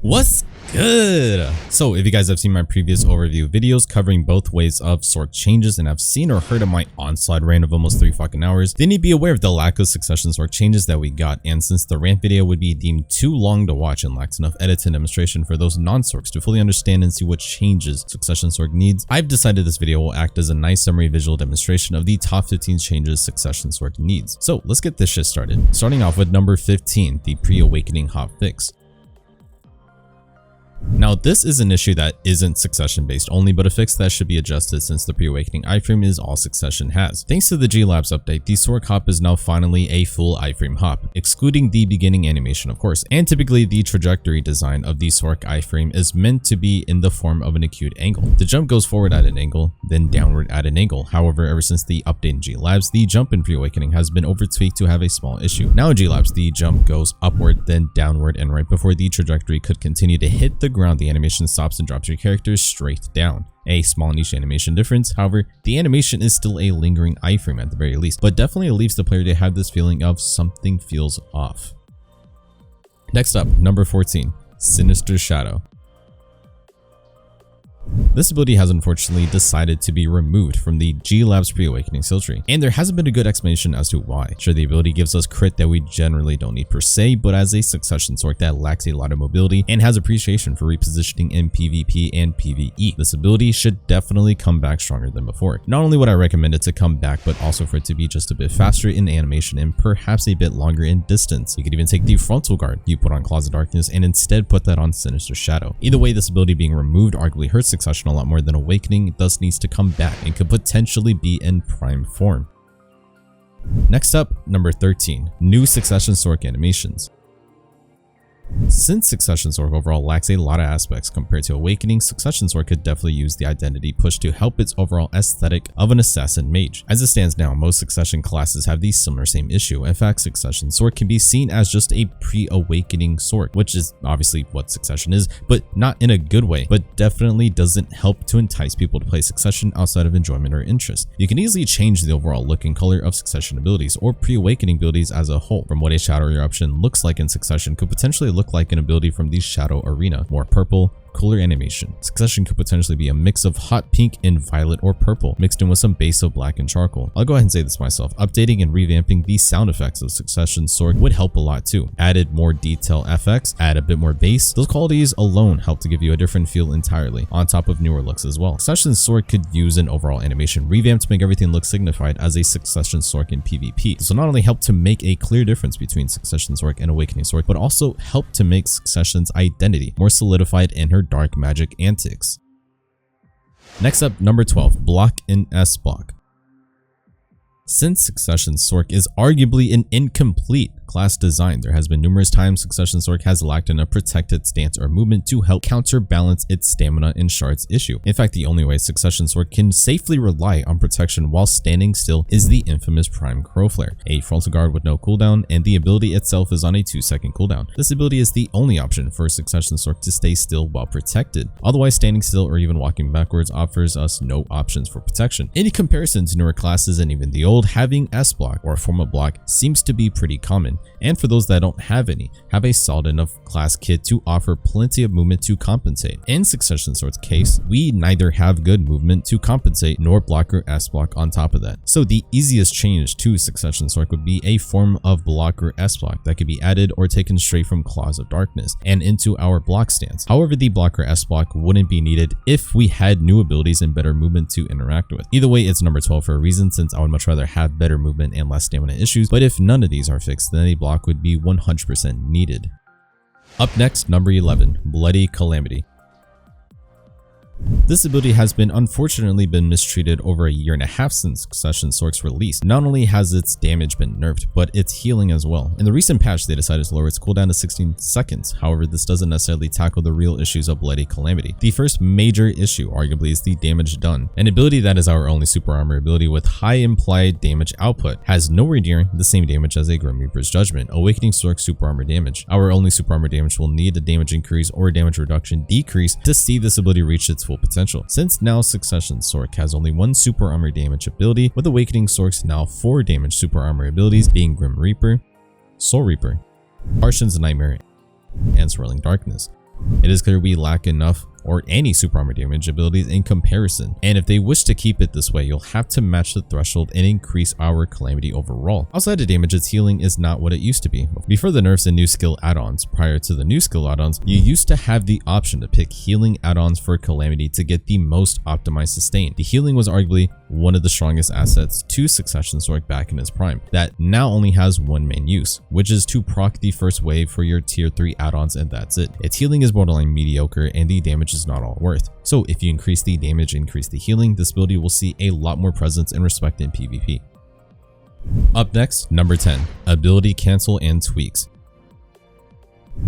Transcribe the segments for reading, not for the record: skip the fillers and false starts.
What's good? So if you guys have seen my previous overview videos covering both ways of Sorc changes and have seen or heard of my onslaught rant of almost 3 fucking hours, then you'd be aware of the lack of Succession Sorc changes that we got. And since the rant video would be deemed too long to watch and lacks enough edits and demonstration for those non-Sorcs to fully understand and see what changes Succession Sorc needs, I've decided this video will act as a nice summary visual demonstration of the top 15 changes Succession Sorc needs. So let's get this shit started. Starting off with number 15, the pre-awakening hotfix. Now this is an issue that isn't succession based only, but a fix that should be adjusted since the pre-awakening iframe is all succession has. Thanks to the G-Labs update, the Sorc hop is now finally a full iframe hop, excluding the beginning animation of course, and typically the trajectory design of the Sorc iframe is meant to be in the form of an acute angle. The jump goes forward at an angle, then downward at an angle. However, ever since the update in G-Labs, the jump in pre-awakening has been over-tweaked to have a small issue. Now in G-Labs, the jump goes upward, then downward, and right before the trajectory could continue to hit the ground, the animation stops and drops your character straight down. A small niche animation difference, however, the animation is still a lingering iframe at the very least, but definitely leaves the player to have this feeling of something feels off. Next up, number 14, Sinister Shadow. This ability has unfortunately decided to be removed from the G-Labs pre-awakening skill tree, and there hasn't been a good explanation as to why. Sure, the ability gives us crit that we generally don't need per se, but as a Succession Sorc that lacks a lot of mobility and has appreciation for repositioning in PvP and PvE, this ability should definitely come back stronger than before. Not only would I recommend it to come back, but also for it to be just a bit faster in animation and perhaps a bit longer in distance. You could even take the frontal guard you put on Claws of Darkness and instead put that on Sinister Shadow. Either way, this ability being removed arguably hurts Succession a lot more than Awakening, thus needs to come back and could potentially be in prime form. Next up, number 13, new Succession Sorc animations. Since Succession Sorc overall lacks a lot of aspects compared to Awakening, Succession Sorc could definitely use the identity push to help its overall aesthetic of an assassin mage. As it stands now, most Succession classes have the similar same issue. In fact, Succession Sorc can be seen as just a pre-awakening Sorc, which is obviously what Succession is, but not in a good way, but definitely doesn't help to entice people to play Succession outside of enjoyment or interest. You can easily change the overall look and color of Succession abilities or pre-awakening abilities as a whole. From what a shadow eruption looks like in Succession could potentially look like an ability from the Shadow Arena, more purple, cooler animation. Succession could potentially be a mix of hot pink and violet or purple, mixed in with some base of black and charcoal. I'll go ahead and say this myself, updating and revamping the sound effects of Succession Sorc would help a lot too. Added more detail FX, add a bit more bass. Those qualities alone help to give you a different feel entirely, on top of newer looks as well. Succession Sorc could use an overall animation revamp to make everything look signified as a Succession Sorc in PvP. This will not only help to make a clear difference between Succession Sorc and Awakening Sorc, but also help to make Succession's identity more solidified in her dark magic antics. Next up, number 12, block in S block. Since Succession Sorc is arguably an incomplete class design, there has been numerous times Succession Sorc has lacked in a protected stance or movement to help counterbalance its stamina and shards issue. In fact, the only way Succession Sorc can safely rely on protection while standing still is the infamous Prime Crow Flare, a frontal guard with no cooldown, and the ability itself is on a 2-second cooldown. This ability is the only option for Succession Sorc to stay still while protected. Otherwise, standing still or even walking backwards offers us no options for protection. In comparison to newer classes and even the old, having S block or a form of block seems to be pretty common, and for those that don't have any, have a solid enough class kit to offer plenty of movement to compensate. In Succession Sorc's case, we neither have good movement to compensate nor block or S block on top of that. So the easiest change to Succession Sorc would be a form of block or S block that could be added or taken straight from Claws of Darkness and into our block stance. However, the block or S block wouldn't be needed if we had new abilities and better movement to interact with. Either way, it's number 12 for a reason, since I would much rather have better movement and less stamina issues, but if none of these are fixed, then a block would be 100% needed. Up next, number 11, Bloody Calamity. This ability has been unfortunately been mistreated over a year and a half since Succession Sorc's release. Not only has its damage been nerfed, but its healing as well. In the recent patch, they decided to lower its cooldown to 16 seconds. However, this doesn't necessarily tackle the real issues of Bloody Calamity. The first major issue, arguably, is the damage done. An ability that is our only super armor ability with high implied damage output, has nowhere near the same damage as a Grim Reaper's Judgment, Awakening Sorc's super armor damage. Our only super armor damage will need a damage increase or damage reduction decrease to see this ability reach its full potential. Since now Succession Sorc has only one super armor damage ability, with Awakening Sorc's now 4 damage super armor abilities being Grim Reaper, Soul Reaper, Harshen's Nightmare, and Swirling Darkness. It is clear we lack enough or any super armor damage abilities in comparison, and if they wish to keep it this way, you'll have to match the threshold and increase our calamity overall. Outside of damage, its healing is not what it used to be. Before the nerfs and new skill add-ons, prior to the new skill add-ons, you used to have the option to pick healing add-ons for calamity to get the most optimized sustain. The healing was arguably one of the strongest assets to Succession Sorc back in its prime, that now only has one main use, which is to proc the first wave for your tier 3 add-ons, and that's it. Its healing is borderline mediocre and the damage is not all worth. So if you increase the damage, increase the healing, this ability will see a lot more presence and respect in PvP. Up next, number 10, ability cancel and tweaks.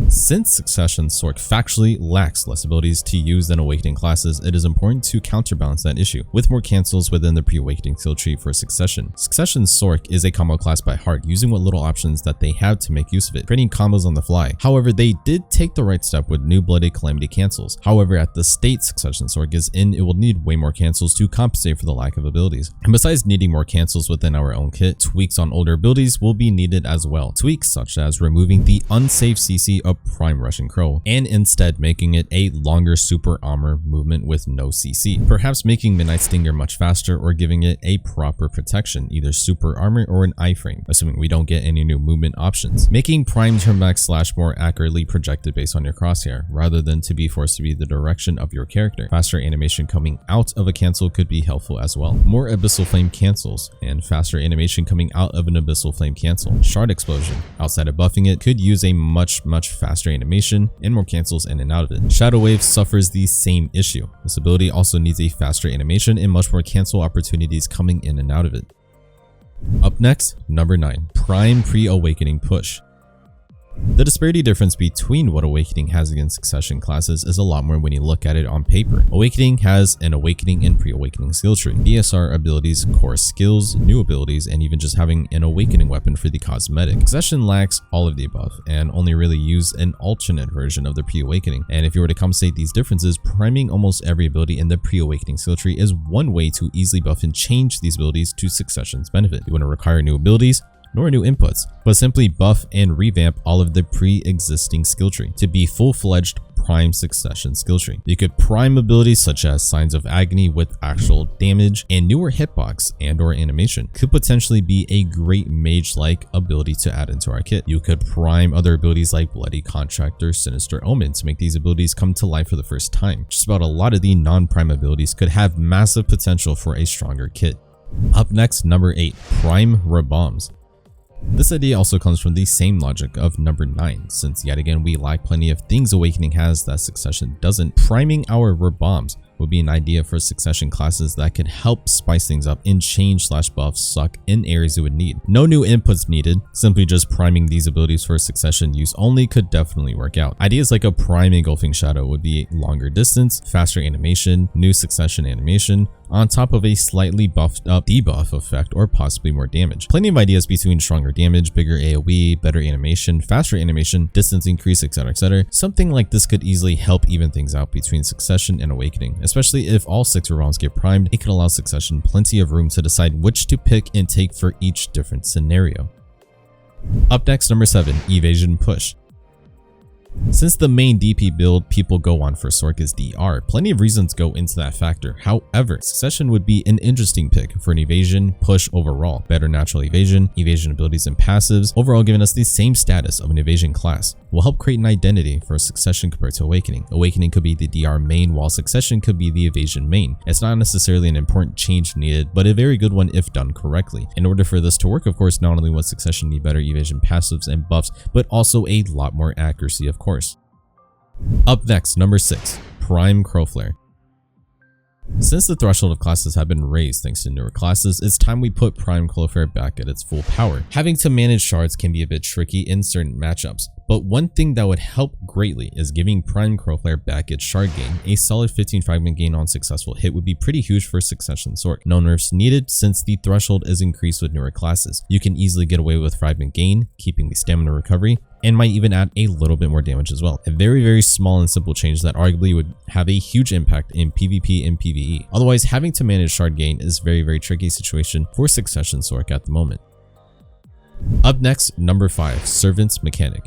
Since Succession Sorc factually lacks less abilities to use than Awakening classes, it is important to counterbalance that issue with more cancels within the pre-Awakening skill tree for Succession. Succession Sorc is a combo class by heart, using what little options that they have to make use of it, creating combos on the fly. However, they did take the right step with new Blooded Calamity cancels. However, at the state Succession Sorc is in, it will need way more cancels to compensate for the lack of abilities. And besides needing more cancels within our own kit, tweaks on older abilities will be needed as well. Tweaks such as removing the unsafe CC of Prime Russian Crow and instead making it a longer super armor movement with no CC. Perhaps making Midnight Stinger much faster or giving it a proper protection, either super armor or an iframe, assuming we don't get any new movement options. Making Prime turnback slash more accurately projected based on your crosshair, rather than to be forced to be the direction of your character. Faster animation coming out of a cancel could be helpful as well. More Abyssal Flame cancels and faster animation coming out of an Abyssal Flame cancel. Shard Explosion, outside of buffing it, could use a much faster animation and more cancels in and out of it. Shadow Wave suffers the same issue. This ability also needs a faster animation and much more cancel opportunities coming in and out of it. Up next, number 9, Prime Pre-Awakening Push. The disparity difference between what Awakening has against Succession classes is a lot more when you look at it on paper. Awakening has an Awakening and Pre-Awakening skill tree, ESR abilities, core skills, new abilities, and even just having an Awakening weapon for the cosmetic. Succession lacks all of the above and only really use an alternate version of the Pre-Awakening. And if you were to compensate these differences, priming almost every ability in the Pre-Awakening skill tree is one way to easily buff and change these abilities to Succession's benefit. You want to require new abilities, nor new inputs, but simply buff and revamp all of the pre-existing skill tree to be full-fledged Prime Succession skill tree. You could prime abilities such as Signs of Agony with actual damage, and newer hitbox and or animation could potentially be a great mage-like ability to add into our kit. You could prime other abilities like Bloody Contract or Sinister Omen to make these abilities come to life for the first time. Just about a lot of the non-prime abilities could have massive potential for a stronger kit. Up next, number 8, Prime Rebombs. This idea also comes from the same logic of number 9, since yet again we lack plenty of things Awakening has that Succession doesn't. Priming our rebombs would be an idea for Succession classes that could help spice things up and change / buff Succ in areas it would need. No new inputs needed, simply just priming these abilities for Succession use only could definitely work out. Ideas like a Prime Engulfing Shadow would be longer distance, faster animation, new Succession animation, on top of a slightly buffed up debuff effect or possibly more damage. Plenty of ideas between stronger damage, bigger AoE, better animation, faster animation, distance increase, etc, etc. Something like this could easily help even things out between Succession and Awakening. Especially if all 6 rebombs get primed, it could allow Succession plenty of room to decide which to pick and take for each different scenario. Up next, number 7, Evasion Push. Since the main DP build people go on for Sorc is DR, plenty of reasons go into that factor. However, Succession would be an interesting pick for an evasion push overall. Better natural evasion, evasion abilities and passives, overall giving us the same status of an evasion class. Will help create an identity for Succession compared to Awakening. Awakening could be the DR main, while Succession could be the evasion main. It's not necessarily an important change needed, but a very good one if done correctly. In order for this to work, of course, not only would Succession need better evasion passives and buffs, but also a lot more accuracy, of course. Up next, number 6, Prime Crowflare. Since the threshold of classes have been raised thanks to newer classes, it's time we put Prime Crowflare back at its full power. Having to manage shards can be a bit tricky in certain matchups, but one thing that would help greatly is giving Prime Crowflare back its shard gain. A solid 15 fragment gain on successful hit would be pretty huge for Succession Sorc. No nerfs needed since the threshold is increased with newer classes. You can easily get away with fragment gain, keeping the stamina recovery, and might even add a little bit more damage as well. A very small and simple change that arguably would have a huge impact in PvP and PvE. Otherwise, having to manage shard gain is very tricky situation for Succession Sorc at the moment. Up next, number 5, Servant's Mechanic.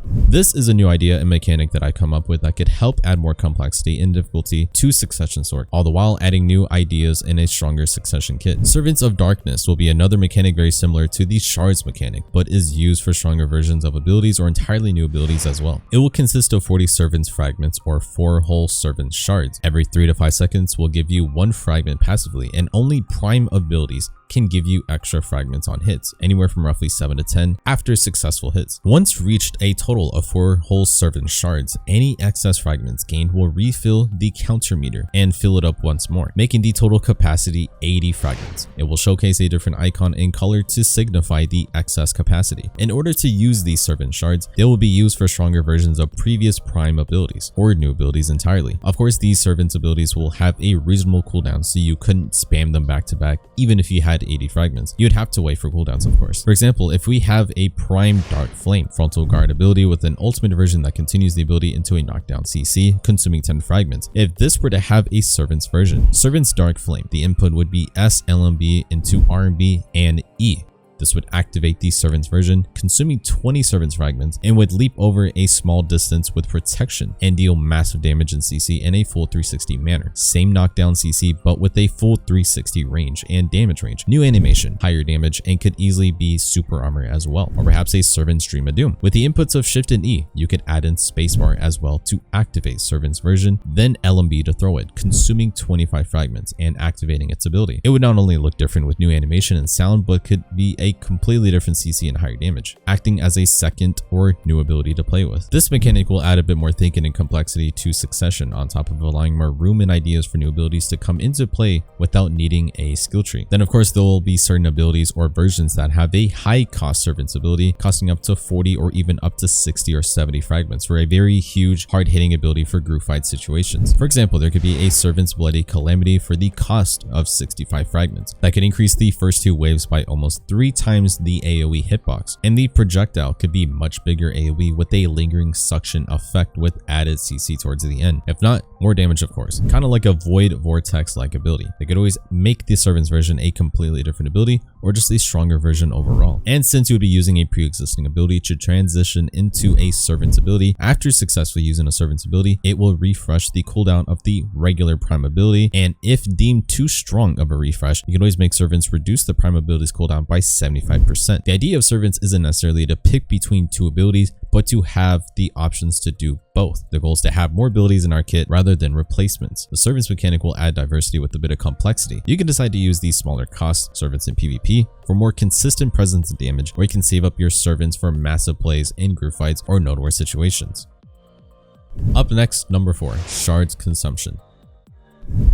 This is a new idea and mechanic that I come up with that could help add more complexity and difficulty to Succession Sorc, all the while adding new ideas in a stronger Succession kit. Servants of Darkness will be another mechanic very similar to the Shards mechanic, but is used for stronger versions of abilities or entirely new abilities as well. It will consist of 40 Servants Fragments or 4 whole Servant Shards. Every 3 to 5 seconds will give you 1 fragment passively, and only prime abilities can give you extra fragments on hits, anywhere from roughly 7 to 10 after successful hits. Once reached a total of 4 whole Servant Shards, any excess fragments gained will refill the counter meter and fill it up once more, making the total capacity 80 fragments. It will showcase a different icon in color to signify the excess capacity. In order to use these Servant Shards, they will be used for stronger versions of previous prime abilities or new abilities entirely. Of course, these Servants abilities will have a reasonable cooldown, so you couldn't spam them back to back even if you had 80 fragments. You'd have to wait for cooldowns, of course. For example, if we have a prime Dark Flame frontal guard ability with an ultimate version that continues the ability into a knockdown CC, consuming 10 fragments. If this were to have a Servants version, Servants Dark Flame, the input would be S, LMB into RMB and E. This would activate the Servants version, consuming 20 Servants fragments, and would leap over a small distance with protection and deal massive damage in CC in a full 360 manner. Same knockdown CC, but with a full 360 range and damage range. New animation, higher damage, and could easily be super armor as well, or perhaps a Servant's Dream of Doom. With the inputs of Shift and E, you could add in spacebar as well to activate Servants version, then LMB to throw it, consuming 25 fragments and activating its ability. It would not only look different with new animation and sound, but could be a completely different CC and higher damage, acting as a second or new ability to play with. This mechanic will add a bit more thinking and complexity to Succession, on top of allowing more room and ideas for new abilities to come into play without needing a skill tree. Then of course there will be certain abilities or versions that have a high cost Servants ability, costing up to 40 or even up to 60 or 70 fragments for a very huge hard hitting ability for group fight situations. For example, there could be a Servant's Bloody Calamity for the cost of 65 fragments that could increase the first 2 waves by almost 3 times the AoE hitbox, and the projectile could be much bigger AoE with a lingering suction effect with added CC towards the end. If not, more damage of course, kind of like a Void Vortex like ability. They could always make the Servants version a completely different ability or just a stronger version overall. And since you would be using a pre-existing ability to transition into a Servant's ability, after successfully using a Servant's ability, it will refresh the cooldown of the regular prime ability, and if deemed too strong of a refresh, you can always make Servants reduce the prime ability's cooldown by 75%. The idea of Servants isn't necessarily to pick between 2 abilities, but to have the options to do both. The goal is to have more abilities in our kit rather than replacements. The Servants mechanic will add diversity with a bit of complexity. You can decide to use these smaller cost Servants in PvP for more consistent presence and damage, or you can save up your Servants for massive plays in group fights or node war situations. Up next, number 4, Shards Consumption.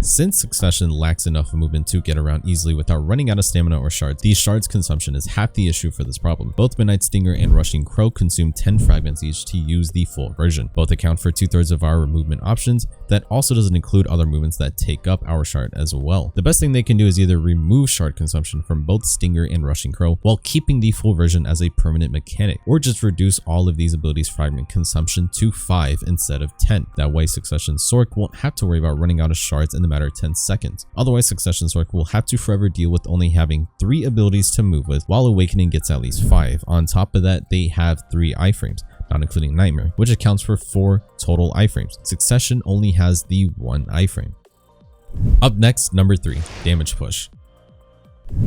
Since Succession lacks enough movement to get around easily without running out of stamina or shards, the shards consumption is half the issue for this problem. Both Midnight Stinger and Rushing Crow consume 10 fragments each to use the full version. Both account for 2/3 of our movement options. That also doesn't include other movements that take up our shard as well. The best thing they can do is either remove shard consumption from both Stinger and Rushing Crow while keeping the full version as a permanent mechanic, or just reduce all of these abilities' fragment consumption to 5 instead of 10. That way Succession Sorc won't have to worry about running out of shards in the matter of 10 seconds. Otherwise, Succession Sorc will have to forever deal with only having 3 abilities to move with, while Awakening gets at least 5. On top of that, they have 3 iframes, not including Nightmare, which accounts for 4 total iframes. Succession only has the 1 iframe. Up next, number 3, Damage Push.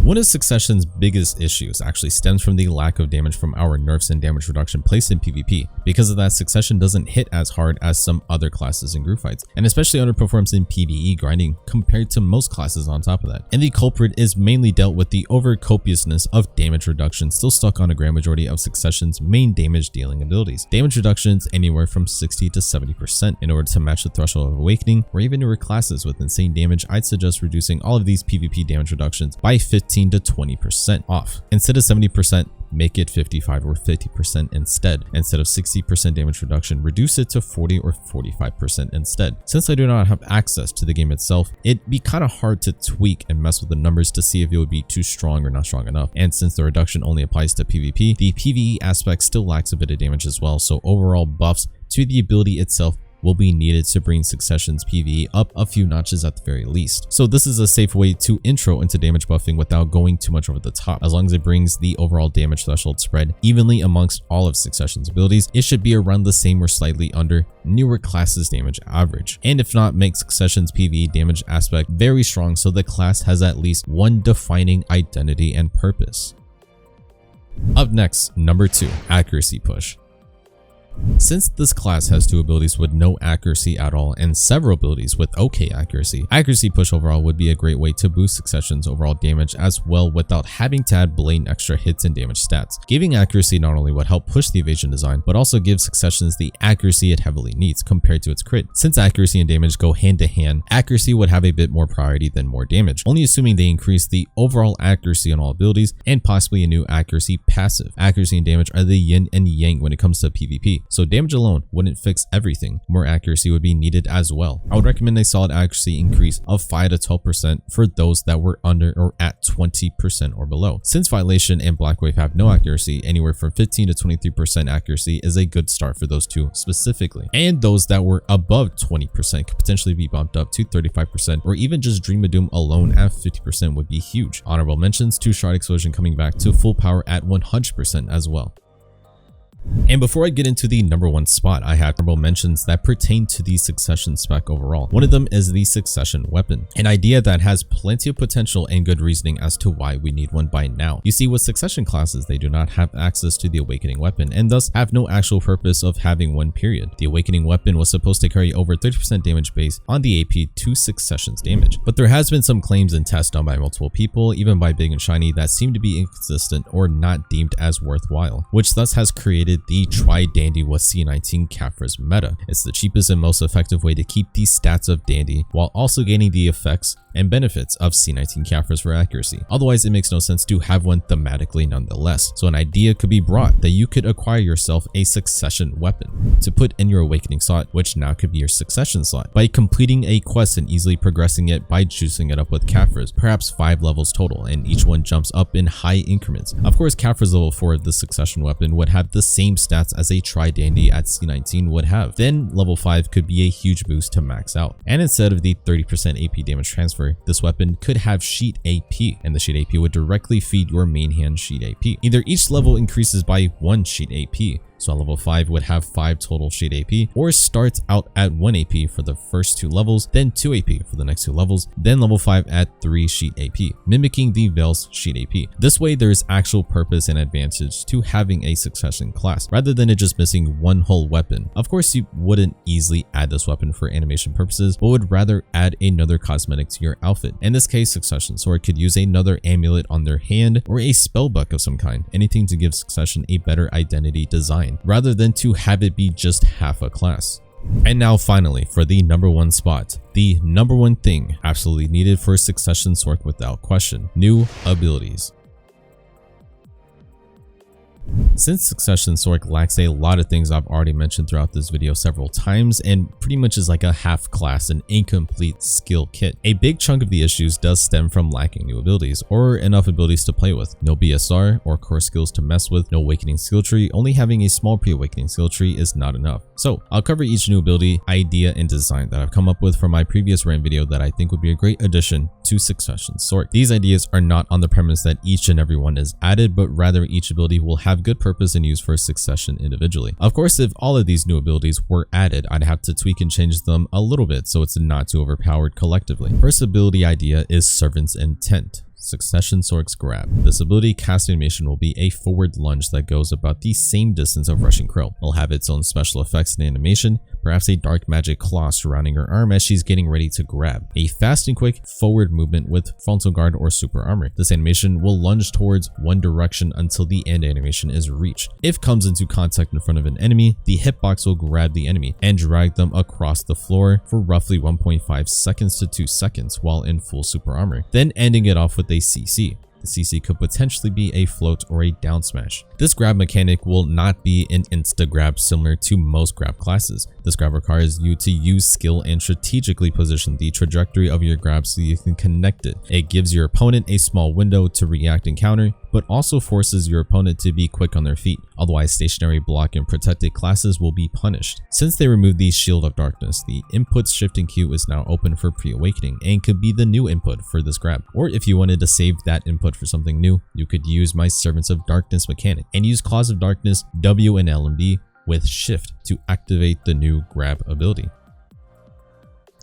One of Succession's biggest issues actually stems from the lack of damage from our nerfs and damage reduction placed in PvP. Because of that, Succession doesn't hit as hard as some other classes in group fights, and especially underperforms in PvE grinding compared to most classes on top of that. And the culprit is mainly dealt with the overcopiousness of damage reduction still stuck on a grand majority of Succession's main damage dealing abilities. Damage reductions anywhere from 60 to 70%. In order to match the threshold of Awakening, or even newer classes with insane damage, I'd suggest reducing all of these PvP damage reductions by 15 to 20% off. Instead of 70%, make it 55 or 50% instead. Instead of 60% damage reduction, reduce it to 40 or 45% instead. Since I do not have access to the game itself, it'd be kind of hard to tweak and mess with the numbers to see if it would be too strong or not strong enough. And since the reduction only applies to PvP, the PvE aspect still lacks a bit of damage as well, so overall buffs to the ability itself will be needed to bring Succession's PvE up a few notches at the very least. So this is a safe way to intro into damage buffing without going too much over the top. As long as it brings the overall damage threshold spread evenly amongst all of Succession's abilities, it should be around the same or slightly under newer classes damage average. And if not, make Succession's PvE damage aspect very strong so the class has at least one defining identity and purpose. Up next, number 2, accuracy push. Since this class has 2 abilities with no accuracy at all and several abilities with okay accuracy, accuracy push overall would be a great way to boost Succession's overall damage as well without having to add blatant extra hits and damage stats. Giving accuracy not only would help push the evasion design, but also gives Succession's the accuracy it heavily needs compared to its crit. Since accuracy and damage go hand to hand, accuracy would have a bit more priority than more damage, only assuming they increase the overall accuracy on all abilities and possibly a new accuracy passive. Accuracy and damage are the yin and yang when it comes to PvP. So damage alone wouldn't fix everything. More accuracy would be needed as well. I would recommend a solid accuracy increase of 5 to 12% for those that were under or at 20% or below. Since Violation and Blackwave have no accuracy, anywhere from 15 to 23% accuracy is a good start for those two specifically. And those that were above 20% could potentially be bumped up to 35%, or even just Dream of Doom alone at 50% would be huge. Honorable mentions to Shard Explosion coming back to full power at 100% as well. And before I get into the number 1 spot, I have honorable mentions that pertain to the Succession spec overall. One of them is the Succession weapon, an idea that has plenty of potential and good reasoning as to why we need one by now. You see, with Succession classes, they do not have access to the Awakening weapon and thus have no actual purpose of having one period. The Awakening weapon was supposed to carry over 30% damage base on the AP to Succession's damage, but there has been some claims and tests done by multiple people, even by Big and Shiny, that seem to be inconsistent or not deemed as worthwhile, which thus has created the Try Dandy with C19 Caphras meta. It's the cheapest and most effective way to keep the stats of Dandy while also gaining the effects and benefits of C19 Caphras for accuracy. Otherwise, it makes no sense to have one thematically nonetheless. So an idea could be brought that you could acquire yourself a Succession weapon to put in your Awakening slot, which now could be your Succession slot, by completing a quest and easily progressing it by juicing it up with Caphras, perhaps 5 levels total, and each one jumps up in high increments. Of course, Caphras level 4 of the Succession weapon would have the same stats as a Try Dandy at C19 would have. Then level 5 could be a huge boost to max out. And instead of the 30% AP damage transfer, this weapon could have Sheet AP, and the Sheet AP would directly feed your main hand Sheet AP. Either each level increases by 1 Sheet AP, so level 5 would have 5 total Sheet AP, or starts out at 1 AP for the first 2 levels, then 2 AP for the next 2 levels, then level 5 at 3 Sheet AP, mimicking the Veil's Sheet AP. This way there is actual purpose and advantage to having a Succession class, rather than it just missing one whole weapon. Of course, you wouldn't easily add this weapon for animation purposes, but would rather add another cosmetic to your outfit. In this case, Succession Sorc could use another amulet on their hand, or a spell book of some kind, anything to give Succession a better identity design, rather than to have it be just half a class. And now finally, for the number 1 spot, the number 1 thing absolutely needed for Succession Sorc without question: new abilities. Since Succession Sorc lacks a lot of things I've already mentioned throughout this video several times, and pretty much is like a half class and incomplete skill kit, a big chunk of the issues does stem from lacking new abilities or enough abilities to play with. No BSR or core skills to mess with, no Awakening skill tree. Only having a small pre-Awakening skill tree is not enough. So I'll cover each new ability, idea, and design that I've come up with from my previous rant video that I think would be a great addition to Succession Sorc. These ideas are not on the premise that each and every one is added, but rather each ability will have good purpose and use for Succession individually. Of course, if all of these new abilities were added, I'd have to tweak and change them a little bit so it's not too overpowered collectively. First ability idea is Servant's Intent. Succession Sorc's Grab. This ability cast animation will be a forward lunge that goes about the same distance of Rushing Crow. It'll have its own special effects and animation, perhaps a dark magic claw surrounding her arm as she's getting ready to grab. A fast and quick forward movement with frontal guard or super armor. This animation will lunge towards one direction until the end animation is reached. If comes into contact in front of an enemy, the hitbox will grab the enemy and drag them across the floor for roughly 1.5 seconds to 2 seconds while in full super armor, then ending it off with a CC. The CC could potentially be a float or a down smash. This grab mechanic will not be an insta grab similar to most grab classes. This grab requires you to use skill and strategically position the trajectory of your grab so you can connect it. It gives your opponent a small window to react and counter, but also forces your opponent to be quick on their feet. Otherwise, stationary, block, and protected classes will be punished. Since they removed the Shield of Darkness, the input shifting queue is now open for pre-awakening and could be the new input for this grab. Or if you wanted to save that input for something new, you could use my Servants of Darkness mechanic and use Claws of Darkness, W and L and B with shift to activate the new grab ability.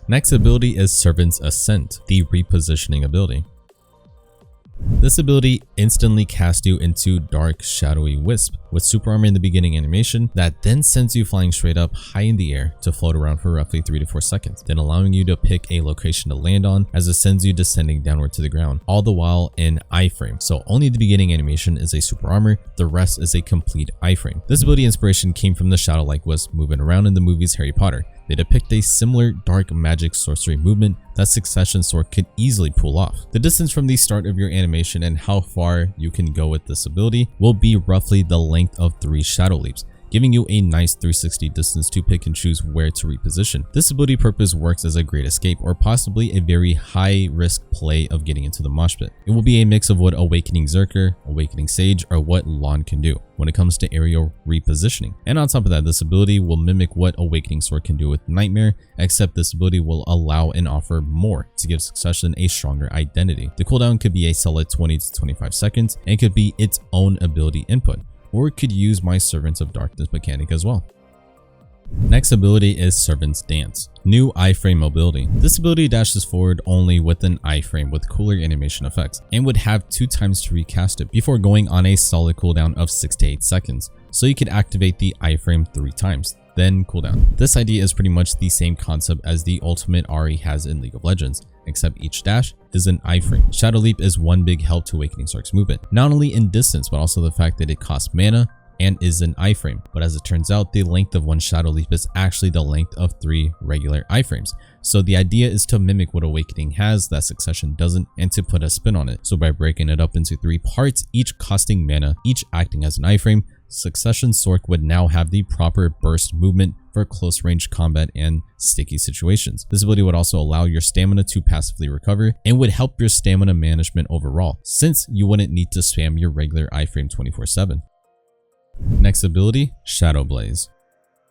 Next ability is Servant's Ascent, the repositioning ability. This ability instantly casts you into Dark Shadowy Wisp with super armor in the beginning animation that then sends you flying straight up high in the air to float around for roughly 3 to 4 seconds, then allowing you to pick a location to land on as it sends you descending downward to the ground, all the while in iframe. So only the beginning animation is a super armor, the rest is a complete iframe. This ability inspiration came from the shadow-like wisp moving around in the movies Harry Potter. They depict a similar dark magic sorcery movement that Succession Sorc could easily pull off. The distance from the start of your animation and how far you can go with this ability will be roughly the length of 3 shadow leaps, giving you a nice 360 distance to pick and choose where to reposition. This ability purpose works as a great escape or possibly a very high risk play of getting into the mosh pit. It will be a mix of what Awakening Zerker, Awakening Sage, or what Lon can do when it comes to aerial repositioning. And on top of that, this ability will mimic what Awakening Sword can do with Nightmare, except this ability will allow and offer more to give Succession a stronger identity. The cooldown could be a solid 20 to 25 seconds and could be its own ability input, or it could use my Servants of Darkness mechanic as well. Next ability is Servant's Dance, new iframe mobility. This ability dashes forward only with an iframe with cooler animation effects and would have 2 times to recast it before going on a solid cooldown of 6 to 8 seconds. So you could activate the iframe 3 times, then cooldown. This idea is pretty much the same concept as the ultimate Ahri has in League of Legends, except each dash is an iframe. Shadow Leap is one big help to Awakening Sorc's movement, not only in distance but also the fact that it costs mana and is an iframe. But as it turns out, the length of one Shadow Leap is actually the length of 3 regular iframes. So the idea is to mimic what Awakening has that Succession doesn't and to put a spin on it. So by breaking it up into 3 parts, each costing mana, each acting as an iframe, Succession Sorc would now have the proper burst movement for close range combat and sticky situations. This ability would also allow your stamina to passively recover and would help your stamina management overall, since you wouldn't need to spam your regular iframe 24/7. Next ability, Shadow Blaze.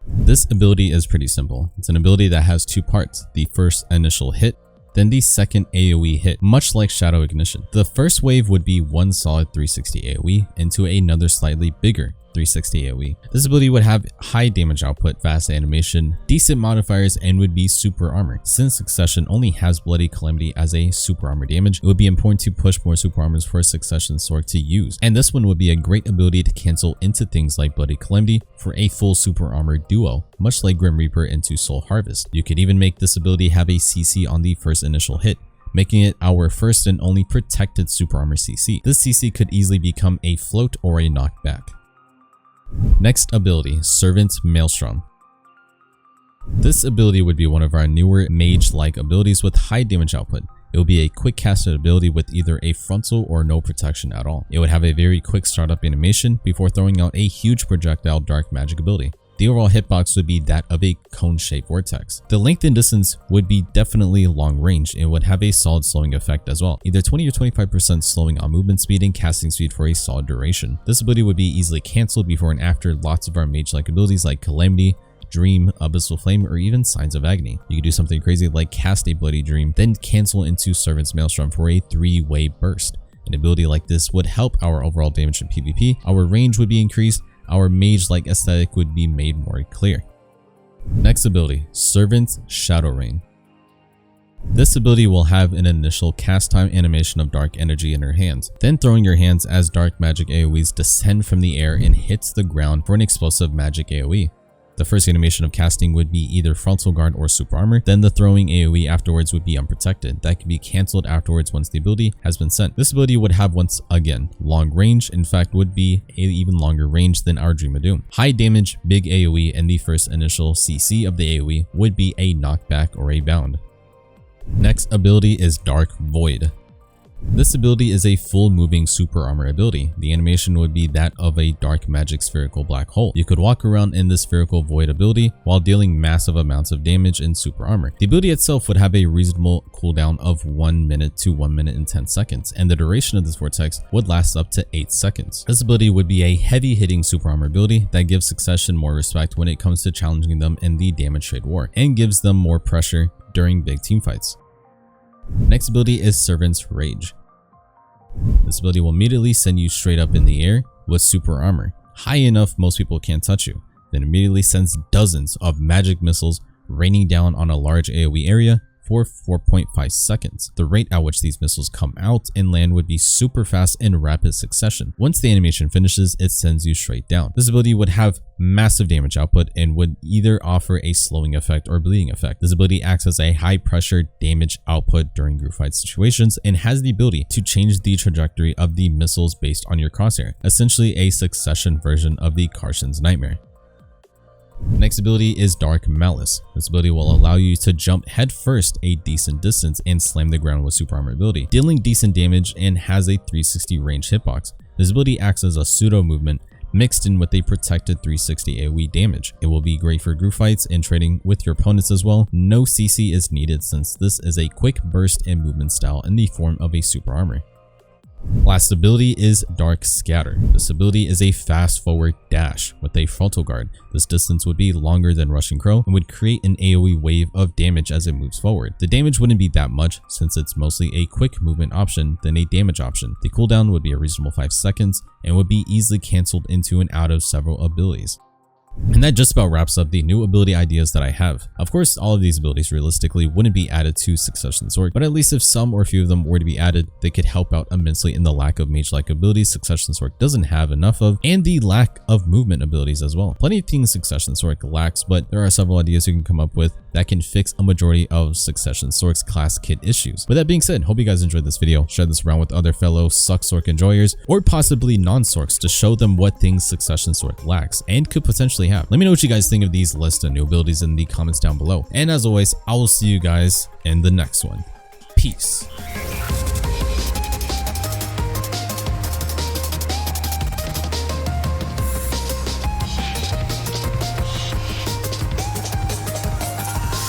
This ability is pretty simple. It's an ability that has 2 parts, the first initial hit, then the second AoE hit, much like Shadow Ignition. The first wave would be one solid 360 AoE into another slightly bigger 360 AoE. This ability would have high damage output, fast animation, decent modifiers, and would be super armor. Since Succession only has Bloody Calamity as a super armor damage, it would be important to push more super armors for Succession Sorc to use. And this one would be a great ability to cancel into things like Bloody Calamity for a full super armor duo, much like Grim Reaper into Soul Harvest. You could even make this ability have a CC on the first initial hit, making it our first and only protected super armor CC. This CC could easily become a float or a knockback. Next ability, Servant's Maelstrom. This ability would be one of our newer mage-like abilities with high damage output. It will be a quick casted ability with either a frontal or no protection at all. It would have a very quick startup animation before throwing out a huge projectile dark magic ability. The overall hitbox would be that of a cone-shaped vortex. The length and distance would be definitely long range and would have a solid slowing effect as well, either 20 or 25% slowing on movement speed and casting speed for a solid duration. This ability would be easily cancelled before and after lots of our mage-like abilities like Calamity, Dream, Abyssal Flame, or even Signs of Agony. You could do something crazy like cast a Bloody Dream, then cancel into Servant's Maelstrom for a 3-way burst. An ability like this would help our overall damage in PvP, our range would be increased, our mage-like aesthetic would be made more clear. Next ability, Servant's Shadow Rain. This ability will have an initial cast time animation of dark energy in her hands, then throwing your hands as dark magic AoEs descend from the air and hits the ground for an explosive magic AoE. The first animation of casting would be either frontal guard or super armor, then the throwing AoE afterwards would be unprotected. That can be cancelled afterwards once the ability has been sent. This ability would have once again long range, in fact would be an even longer range than our Dream of Doom. High damage, big AoE, and the first initial CC of the AoE would be a knockback or a bound. Next ability is Dark Void. This ability is a full moving super armor ability. The animation would be that of a dark magic spherical black hole. You could walk around in this spherical void ability while dealing massive amounts of damage in super armor. The ability itself would have a reasonable cooldown of 1 minute to 1 minute and 10 seconds, and the duration of this vortex would last up to 8 seconds. This ability would be a heavy hitting super armor ability that gives Succession more respect when it comes to challenging them in the damage trade war, and gives them more pressure during big team fights. Next ability is Servant's Rage. This ability will immediately send you straight up in the air with super armor, high enough most people can't touch you, then immediately sends dozens of magic missiles raining down on a large AoE area for 4.5 seconds. The rate at which these missiles come out and land would be super fast in rapid succession. Once the animation finishes, it sends you straight down. This ability would have massive damage output and would either offer a slowing effect or bleeding effect. This ability acts as a high pressure damage output during group fight situations and has the ability to change the trajectory of the missiles based on your crosshair, essentially a succession version of the Carson's Nightmare. Next ability is Dark Malice. This ability will allow you to jump head first a decent distance and slam the ground with super armor ability, dealing decent damage and has a 360 range hitbox. This ability acts as a pseudo movement mixed in with a protected 360 AoE damage. It will be great for group fights and trading with your opponents as well. No CC is needed since this is a quick burst and movement style in the form of a super armor. Last ability is Dark Scatter. This ability is a fast forward dash with a frontal guard. This distance would be longer than Rushing Crow and would create an AoE wave of damage as it moves forward. The damage wouldn't be that much since it's mostly a quick movement option than a damage option. The cooldown would be a reasonable 5 seconds and would be easily cancelled into and out of several abilities. And that just about wraps up the new ability ideas that I have. Of course, all of these abilities realistically wouldn't be added to Succession Sorc, but at least if some or a few of them were to be added, they could help out immensely in the lack of mage-like abilities Succession Sorc doesn't have enough of, and the lack of movement abilities as well. Plenty of things Succession Sorc lacks, but there are several ideas you can come up with that can fix a majority of Succession Sorc's class kit issues. With that being said, hope you guys enjoyed this video. Share this around with other fellow Succ Sorc enjoyers, or possibly non-Sorcs, to show them what things Succession Sorc lacks and could potentially have. Let me know what you guys think of these lists of new abilities in the comments down below. And as always, I will see you guys in the next one. Peace.